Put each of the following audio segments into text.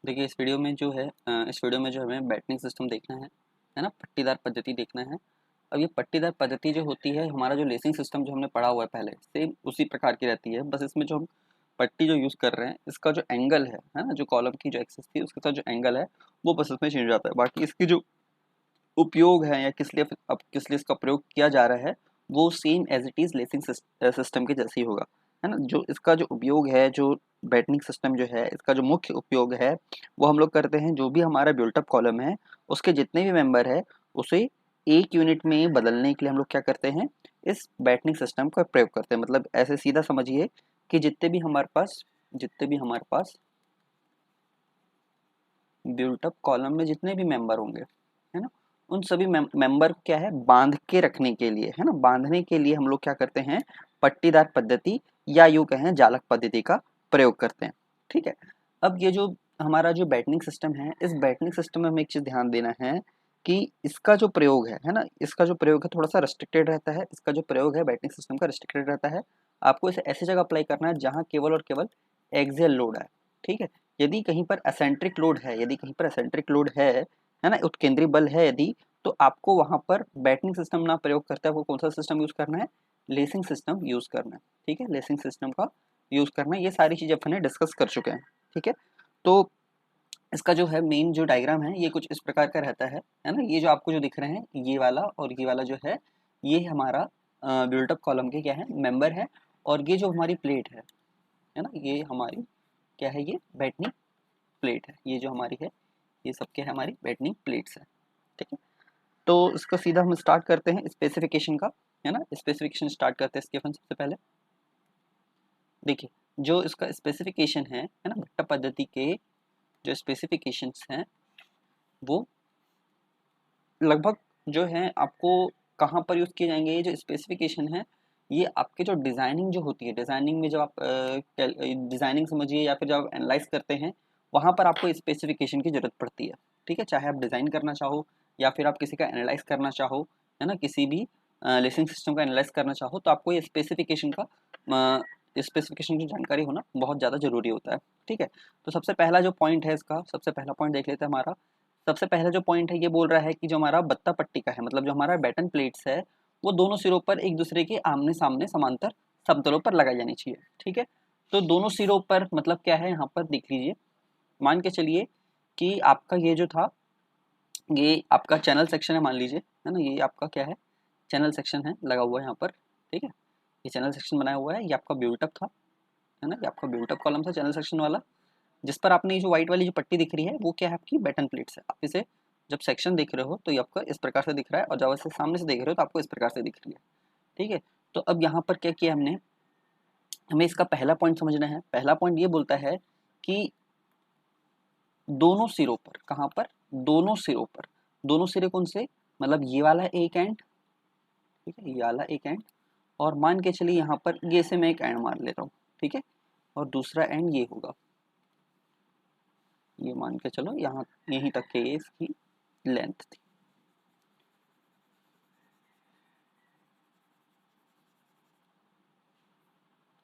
देखिए इस वीडियो में जो हमें बैटनिंग सिस्टम देखना है ना, पट्टीदार पद्धति देखना है। अब ये पट्टीदार पद्धति जो होती है, हमारा जो लेसिंग सिस्टम जो हमने पढ़ा हुआ है पहले, सेम उसी प्रकार की रहती है। बस इसमें जो हम पट्टी जो यूज़ कर रहे हैं, इसका जो एंगल है ना, जो कॉलम की जो एक्सिस थी उसके साथ जो एंगल है, वो बस इसमें चेंज हो जाता है। बाकी इसकी जो उपयोग है या किस लिए इसका प्रयोग किया जा रहा है, वो same as it is lacing system के जैसे ही होगा, है ना। जो इसका जो उपयोग है, जो बैटनिंग सिस्टम जो है, इसका जो मुख्य उपयोग है, वो हम लोग करते हैं, जो भी हमारा बिल्टअप कॉलम है, उसके जितने भी मेंबर है, उसे एक यूनिट में बदलने के लिए हम लोग क्या करते हैं, इस बैटनिंग सिस्टम का प्रयोग करते हैं। मतलब ऐसे सीधा समझिए कि जितने भी हमारे पास बिल्टअप कॉलम में जितने भी मेंबर होंगे, है ना, उन सभी मेंबर क्या है, बांध के रखने के लिए, है ना, बांधने के लिए हम लोग क्या करते हैं, पट्टीदार पद्धति या यूं कहें जालक पद्धति का प्रयोग करते हैं। ठीक है। अब ये जो हमारा जो बैटनिंग सिस्टम है, इस बैटनिंग सिस्टम में हमें एक चीज ध्यान देना है कि इसका जो प्रयोग है ना, इसका जो प्रयोग है थोड़ा सा रेस्ट्रिक्टेड रहता है। इसका जो प्रयोग है बैटनिंग सिस्टम का रेस्ट्रिक्टेड रहता है। आपको इसे ऐसी जगह अप्लाई करना है जहाँ केवल और केवल एक्सियल लोड है। ठीक है। यदि कहीं पर एसेंट्रिक लोड है, है ना, उत्केंद्री बल है यदि, तो आपको वहां पर बैटनिंग सिस्टम ना प्रयोग करते हुए कौन सा सिस्टम यूज करना है, लेसिंग सिस्टम यूज करना है। ठीक है, लेसिंग सिस्टम का यूज करना है। ये सारी चीजें अपने डिस्कस कर चुके हैं। ठीक है। तो इसका जो है मेन जो डायग्राम है, ये कुछ इस प्रकार का रहता है ना। ये जो आपको जो दिख रहे हैं, ये वाला और ये वाला जो है, ये हमारा बिल्टअप कॉलम के क्या है, मेंबर है। और ये जो हमारी प्लेट है ना, ये हमारी क्या है, ये बैटनिंग प्लेट है। ये जो हमारी है, ये सब क्या है, हमारी बैटनिंग प्लेट्स है। ठीक है। तो इसको सीधा हम स्टार्ट करते हैं स्पेसिफिकेशन का, है ना। स्पेसिफिकेशन स्टार्ट करते हैं इसके अपन सबसे पहले। देखिए, जो इसका स्पेसिफिकेशन है ना, भट्टा पद्धति के जो स्पेसिफिकेशंस हैं, वो लगभग जो है आपको कहाँ पर यूज़ किए जाएंगे। ये जो स्पेसिफिकेशन है, ये आपके जो डिज़ाइनिंग जो होती है, डिज़ाइनिंग में जब आप डिज़ाइनिंग समझिए या फिर जब आप एनालाइज करते हैं, वहाँ पर आपको स्पेसिफिकेशन की ज़रूरत पड़ती है। ठीक है, चाहे आप डिज़ाइन करना चाहो या फिर आप किसी का एनालाइज करना चाहो, है ना, किसी भी लेसिंग सिस्टम का एनालाइज करना चाहो, तो आपको ये स्पेसिफिकेशन की जानकारी होना बहुत ज़्यादा ज़रूरी होता है। ठीक है। तो सबसे पहला जो पॉइंट है इसका, सबसे पहला पॉइंट देख लेते हैं हमारा। सबसे पहला जो पॉइंट है, ये बोल रहा है कि जो हमारा बत्ता पट्टी का है, मतलब जो हमारा बैटन प्लेट्स है, वो दोनों सिरों पर एक दूसरे के आमने सामने समांतर समतलों पर लगाई जानी चाहिए। ठीक है। तो दोनों सिरों पर मतलब क्या है, यहाँ पर देख लीजिए, मान के चलिए कि आपका ये जो था, ये आपका चैनल सेक्शन है, मान लीजिए, है ना, ये आपका क्या है, चैनल सेक्शन है लगा हुआ है यहाँ पर। ठीक है, ये चैनल सेक्शन बनाया हुआ है, ये आपका बिल्टअप था, है ना, ये आपका बिल्टअप कॉलम था चैनल सेक्शन वाला, जिस पर आपने ये जो व्हाइट वाली जो पट्टी दिख रही है, वो क्या है, आपकी बैटन प्लेट्स है। आप इसे जब सेक्शन देख रहे हो तो ये आपका इस प्रकार से दिख रहा है, और जब इसे सामने से देख रहे हो तो आपको इस प्रकार से दिख रही है। ठीक है। तो अब यहाँ पर क्या किया हमने, हमें इसका पहला पॉइंट समझना है। पहला पॉइंट ये बोलता है कि दोनों सिरों पर, कहाँ पर, दोनों सिरों पर, दोनों सिरे कौन से, मतलब ये वाला एक एंड, ठीक है, ये वाला एक एंड, और मान के चलिए यहाँ पर ये से मैं एक एंड मार लेता हूँ। ठीक है। और दूसरा एंड ये होगा, ये मान के चलो यहाँ यहीं तक के ये इसकी लेंथ थी।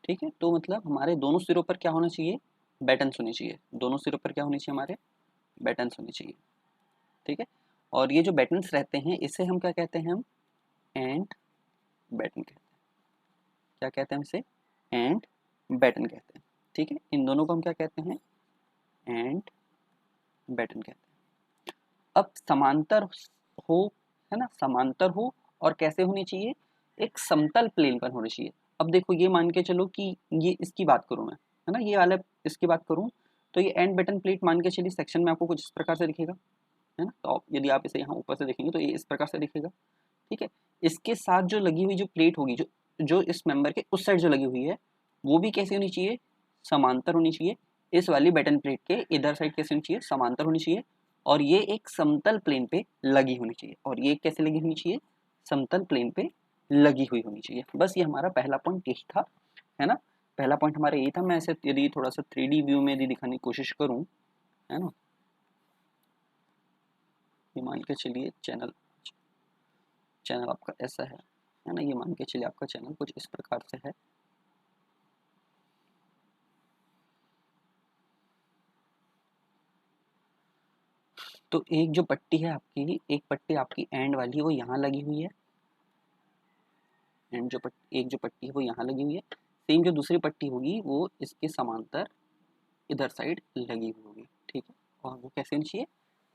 ठीक है। तो मतलब हमारे दोनों सिरों पर क्या होना चाहिए, बैटन्स होनी चाहिए। दोनों सिरों पर क्या होनी चाहिए, हमारे बैटन्स होनी चाहिए। ठीक है। और ये जो बैटन्स रहते हैं, इसे हम क्या कहते हैं, हम एंड बैटन कहते हैं। क्या कहते हैं इसे, एंड बैटन कहते हैं। ठीक है। इन दोनों को हम क्या कहते हैं, एंड बैटन कहते हैं। अब समांतर हो, है ना, समांतर हो, और कैसे होनी चाहिए, एक समतल प्लेन पर होनी चाहिए। अब देखो, ये मान के चलो कि ये इसकी बात करूं मैं, है ना, ये वाला इसकी बात करूं, तो ये एंड बटन प्लेट मान के चलिए सेक्शन में आपको कुछ इस प्रकार से दिखेगा, है ना। तो यदि आप इसे यहाँ ऊपर से देखेंगे तो ये इस प्रकार से दिखेगा। ठीक है। इसके साथ जो लगी हुई जो प्लेट होगी, जो जो इस मेंबर के उस साइड जो लगी हुई है, वो भी कैसी होनी चाहिए, समांतर होनी चाहिए। इस वाली बटन प्लेट के इधर साइड कैसी होनी चाहिए, समांतर होनी चाहिए। और ये एक समतल प्लेन पे लगी होनी चाहिए। और ये कैसे लगी होनी चाहिए, समतल प्लेन पे लगी हुई होनी चाहिए। बस ये हमारा पहला पॉइंट यही था, है ना। पहला पॉइंट हमारा यही था। मैं ऐसे यदि थोड़ा सा 3D व्यू में यदि दिखाने की कोशिश करूँ, है ना, ये मान के चलिए चैनल चैनल आपका ऐसा है ना, ये मान के चलिए आपका चैनल कुछ इस प्रकार से है। तो एक जो पट्टी है आपकी, एक पट्टी आपकी एंड वाली वो यहाँ लगी हुई है, एंड जो पट्टी, एक जो पट्टी है वो यहाँ लगी हुई है। सेम जो दूसरी पट्टी होगी वो इसके समांतर इधर साइड लगी हुई होगी, ठीक है। और वो कैसे होनी चाहिए,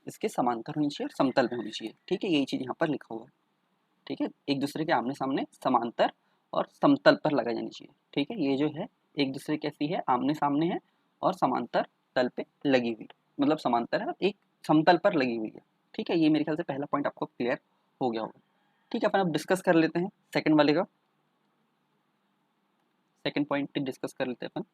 इसके समांतर होनी चाहिए और समतल में होनी चाहिए, ठीक है। यही चीज़ यहाँ पर लिखा हुआ है, ठीक है। एक दूसरे के आमने सामने समांतर और समतल पर लगाई जानी चाहिए, ठीक है। ये जो है एक दूसरे कैसी है, आमने सामने है और समांतर तल पे लगी हुई, मतलब समांतर है, एक समतल पर लगी हुई है, ठीक है। ये मेरे ख्याल से पहला पॉइंट आपको क्लियर हो गया होगा, ठीक है। अपन अब डिस्कस कर लेते हैं सेकंड वाले का, सेकंड पॉइंट डिस्कस कर लेते हैं अपन।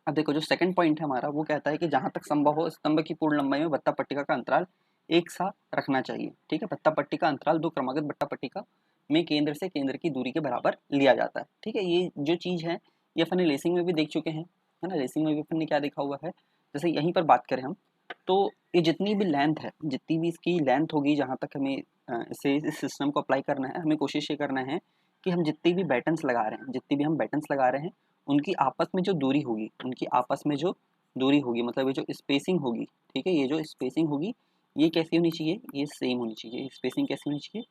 अब देखो जो सेकंड पॉइंट है हमारा, वो कहता है कि जहां तक संभव हो स्तंभ की पूर्ण लंबाई में बत्ता पट्टिका का अंतराल एक सा रखना चाहिए, ठीक है। बत्ता पट्टिका अंतराल दो क्रमागत बट्टा पट्टिका में केंद्र से केंद्र की दूरी के बराबर लिया जाता है, ठीक है। ये जो चीज है ये अपन लेसिंग में भी देख चुके हैं, है ना। लेसिंग में भी अपन ने क्या देखा हुआ है, जैसे यहीं पर बात करें हम, तो ये जितनी भी लेंथ है, जितनी भी इसकी लेंथ होगी, जहाँ तक हमें इसे इस सिस्टम को अप्लाई करना है, हमें कोशिश ये करना है कि हम जितनी भी बैटन्स लगा रहे हैं, जितनी भी हम बैटन्स लगा रहे हैं, उनकी आपस में जो दूरी होगी, उनकी आपस में जो दूरी होगी, मतलब ये जो स्पेसिंग होगी, ठीक है, ये जो स्पेसिंग होगी ये कैसी होनी चाहिए, ये सेम होनी चाहिए। स्पेसिंग कैसी होनी चाहिए,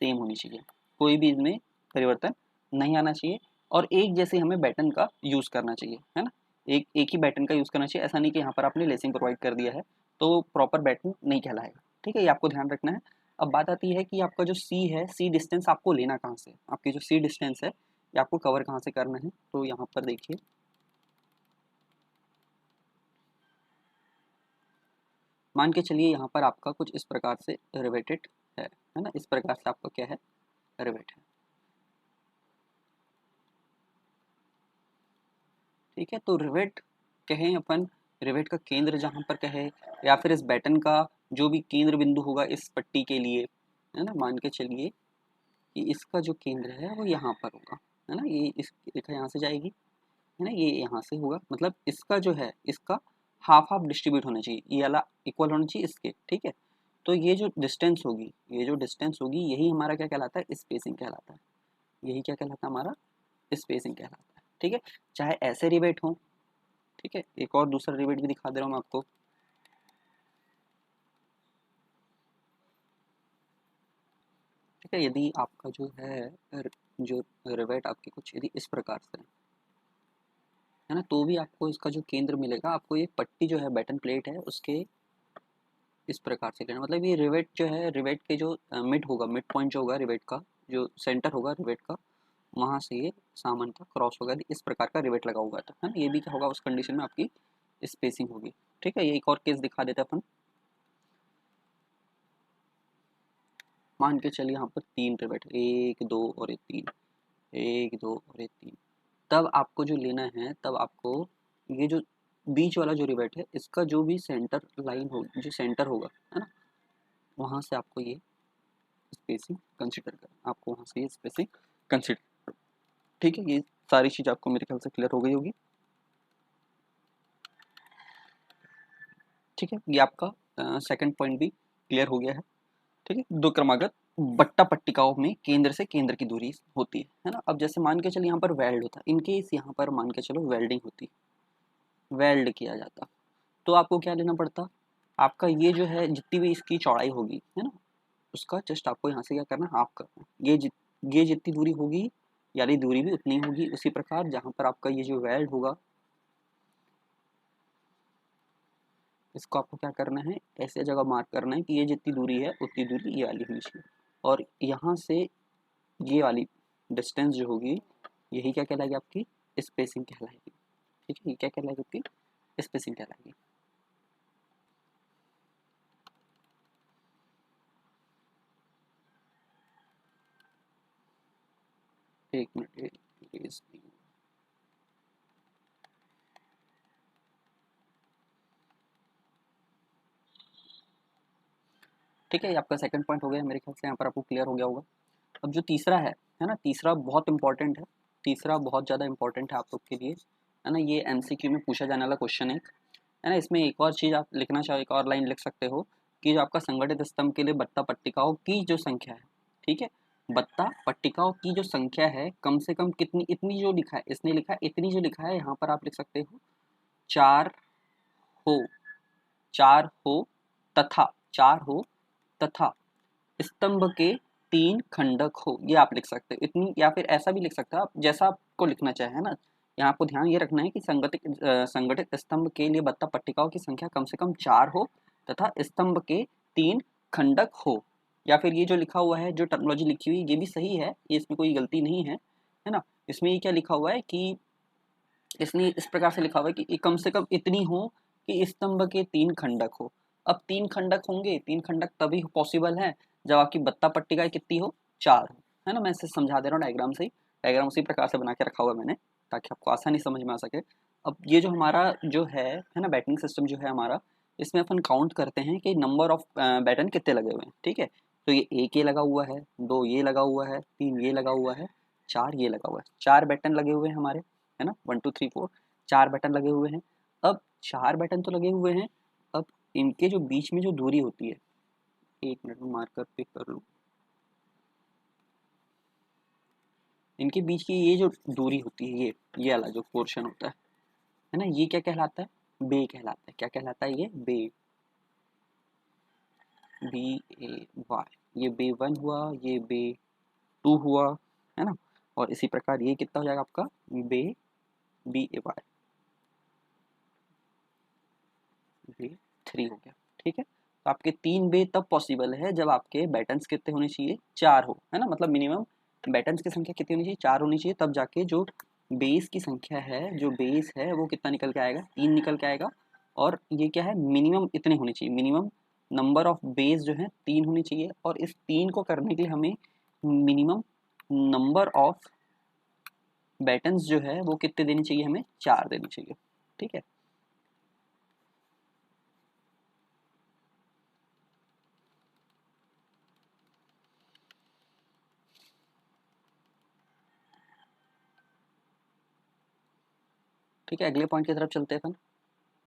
सेम होनी चाहिए, कोई भी इसमें परिवर्तन नहीं आना चाहिए। और एक जैसे हमें बैटन का यूज़ करना चाहिए, है ना। एक एक ही बैटन का यूज़ करना चाहिए, ऐसा नहीं कि यहाँ पर आपने लेसिंग प्रोवाइड कर दिया है तो प्रॉपर बैटन नहीं कहलाएगा, ठीक है। ये आपको ध्यान रखना है। अब बात आती है कि आपका जो सी है, सी डिस्टेंस आपको लेना कहाँ से, आपकी जो सी डिस्टेंस है ये आपको कवर कहाँ से करना है। तो यहाँ पर देखिए, मान के चलिए यहाँ पर आपका कुछ इस प्रकार से रिवेटेड है ना, इस प्रकार से आपका क्या है, रिवेट है, ठीक है। तो रिवेट कहें अपन, रिवेट का केंद्र जहाँ पर कहे, या फिर इस बैटन का जो भी केंद्र बिंदु होगा इस पट्टी के लिए, है ना, मान के चलिए कि इसका जो केंद्र है वो यहाँ पर होगा, है ना। ये इस रेखा यहाँ से जाएगी, है ना, ये यहाँ से होगा, मतलब इसका जो है इसका हाफ हाफ डिस्ट्रीब्यूट होना चाहिए, ये वाला इक्वल होना चाहिए इसके, ठीक है। तो ये जो डिस्टेंस होगी, ये जो डिस्टेंस होगी यही हमारा क्या कहलाता है, स्पेसिंग कहलाता है। यही क्या कहलाता है, हमारा स्पेसिंग कहलाता है, ठीक है। चाहे ऐसे रिवेट हो, ठीक है। एक और दूसरा रिवेट भी दिखा दे रहा हूँ मैं आपको, ठीक है। यदि आपका जो है जो रिवेट आपकी कुछ यदि इस प्रकार से है ना, तो भी आपको इसका जो केंद्र मिलेगा, आपको ये पट्टी जो है बैटन प्लेट है उसके इस प्रकार से लेना, मतलब ये रिवेट जो है, रिवेट के जो मिड होगा, मिड पॉइंट जो होगा रिवेट का, जो सेंटर होगा रिवेट का, वहाँ से ये सामान्यतः क्रॉस होगा, इस प्रकार का रिवेट लगा होगा, तो है ना। ये भी क्या होगा, उस कंडीशन में आपकी स्पेसिंग होगी, ठीक है। ये एक और केस दिखा देते हैं अपन। मान के चलिए यहाँ पर तीन रिवेट, एक दो और ये तीन, एक दो और ये तीन, तब आपको जो लेना है, तब आपको ये जो बीच वाला जो रिवेट है इसका जो भी सेंटर लाइन हो, जो सेंटर होगा, है ना, वहाँ से आपको ये स्पेसिंग कंसिडर करना, आपको वहाँ से ये स्पेसिंग कंसिडर, ठीक है। ये सारी चीज़ आपको मेरे ख्याल से क्लियर हो गई होगी, ठीक है। ये आपका सेकंड पॉइंट भी क्लियर हो गया है, ठीक है। दो क्रमागत बट्टा पट्टिकाओं में केंद्र से केंद्र की दूरी होती है ना। अब जैसे मान के चलिए यहाँ पर वेल्ड होता है, इनकेस यहाँ पर मान के चलो वेल्डिंग होती, वेल्ड किया जाता, तो आपको क्या लेना पड़ता, आपका ये जो है जितनी भी इसकी चौड़ाई होगी, है ना, उसका जस्ट आपको यहाँ से क्या करना, हाफ करना। ये जितनी दूरी होगी, यानी दूरी भी उतनी होगी। उसी प्रकार जहाँ पर आपका ये जो वेल्ड होगा, इसको आपको क्या करना है, ऐसे जगह मार्क करना है कि ये जितनी दूरी है उतनी दूरी ये वाली होनी चाहिए, और यहाँ से ये वाली डिस्टेंस जो होगी यही क्या कहलाएगी, आपकी स्पेसिंग कहलाएगी, ठीक है। ये क्या कहलाएगी, आपकी स्पेसिंग कहलाएगी। एक मिनट, ठीक है। ये आपका सेकंड पॉइंट हो गया, मेरे ख्याल से यहाँ पर आपको क्लियर हो गया होगा। अब जो तीसरा है ना, तीसरा बहुत इंपॉर्टेंट है, तीसरा बहुत ज़्यादा इंपॉर्टेंट है आप लोग के लिए, है ना। ये एमसीक्यू में पूछा जाने वाला क्वेश्चन है ना। इसमें एक और चीज़ आप लिखना चाहो, एक और लाइन लिख सकते हो कि जो आपका संगठित स्तंभ के लिए बत्ता पट्टिकाओं की जो संख्या है, ठीक है, बत्ता पट्टिकाओं की जो संख्या है कम से कम कितनी, इतनी जो लिखा है, इसने लिखा है इतनी जो लिखा है, यहाँ पर आप लिख सकते हो चार हो, चार हो, तथा, 4 हो तथा स्तंभ के 3 खंडक हो, ये आप लिख सकते हैं इतनी, या फिर ऐसा भी लिख सकते हो आप जैसा आपको लिखना चाहे, है ना। यहाँ आपको ध्यान ये रखना है कि संगठित स्तंभ के लिए बत्ता पट्टिकाओं की संख्या कम से कम 4 हो तथा स्तंभ के 3 खंडक हो। या फिर ये जो लिखा हुआ है, जो टर्मिनोलॉजी लिखी हुई ये भी सही है, ये इसमें कोई गलती नहीं है ना। इसमें ये क्या लिखा हुआ है कि इसने इस प्रकार से लिखा हुआ है कि कम से कम इतनी हो कि स्तंभ के 3 खंडक हो। अब 3 खंडक होंगे, 3 खंडक तभी पॉसिबल है जब आपकी बत्ता पट्टिका कितनी हो, 4 हो, है ना। मैं इसे समझा दे रहा हूँ डायग्राम से ही, डायग्राम उसी प्रकार से बना के रखा हुआ है मैंने, ताकि आपको आसानी समझ में आ सके। अब ये जो हमारा जो है ना, बैटिंग सिस्टम जो है हमारा, इसमें अपन काउंट करते हैं कि नंबर ऑफ बैटन कितने लगे हुए हैं, ठीक है। तो ये 1 ये लगा हुआ है, 2 ये लगा हुआ है, 3 ये लगा हुआ है, 4 ये लगा हुआ है, 4 बैटन लगे हुए हैं हमारे, है ना। 1 2 3 4 4 बटन लगे हुए हैं। अब 4 बटन तो लगे हुए हैं, अब इनके जो बीच में जो दूरी होती है, 1 मिनट में मार्कर पे कर लूँ, इनके बीच की ये जो दूरी होती है, ये वाला जो पोर्शन होता है ना, ये क्या कहलाता है, बे कहलाता है। क्या कहलाता है ये, बे, BAY। ये बे 1 हुआ, ये बे 2 हुआ, है ना। और इसी प्रकार ये कितना हो जाएगा आपका, बे BAY, बे 3 हो गया, ठीक है। तो आपके 3 बे तब पॉसिबल है जब आपके बैटन्स कितने होने चाहिए, 4 हो, है ना। मतलब मिनिमम बैटन्स की संख्या कितनी होनी चाहिए, 4 होनी चाहिए, तब जाके जो बेस की संख्या है, जो बेस है वो कितना निकल के आएगा, 3 निकल के आएगा। और ये क्या है, मिनिमम इतने होने चाहिए, मिनिमम नंबर ऑफ बेस जो है 3 होनी चाहिए। और इस 3 को करने के लिए हमें मिनिमम नंबर ऑफ बैटन्स जो है वो कितने देनी चाहिए, हमें 4 देनी चाहिए, ठीक है। ठीक है, अगले पॉइंट की तरफ चलते हैं अपन।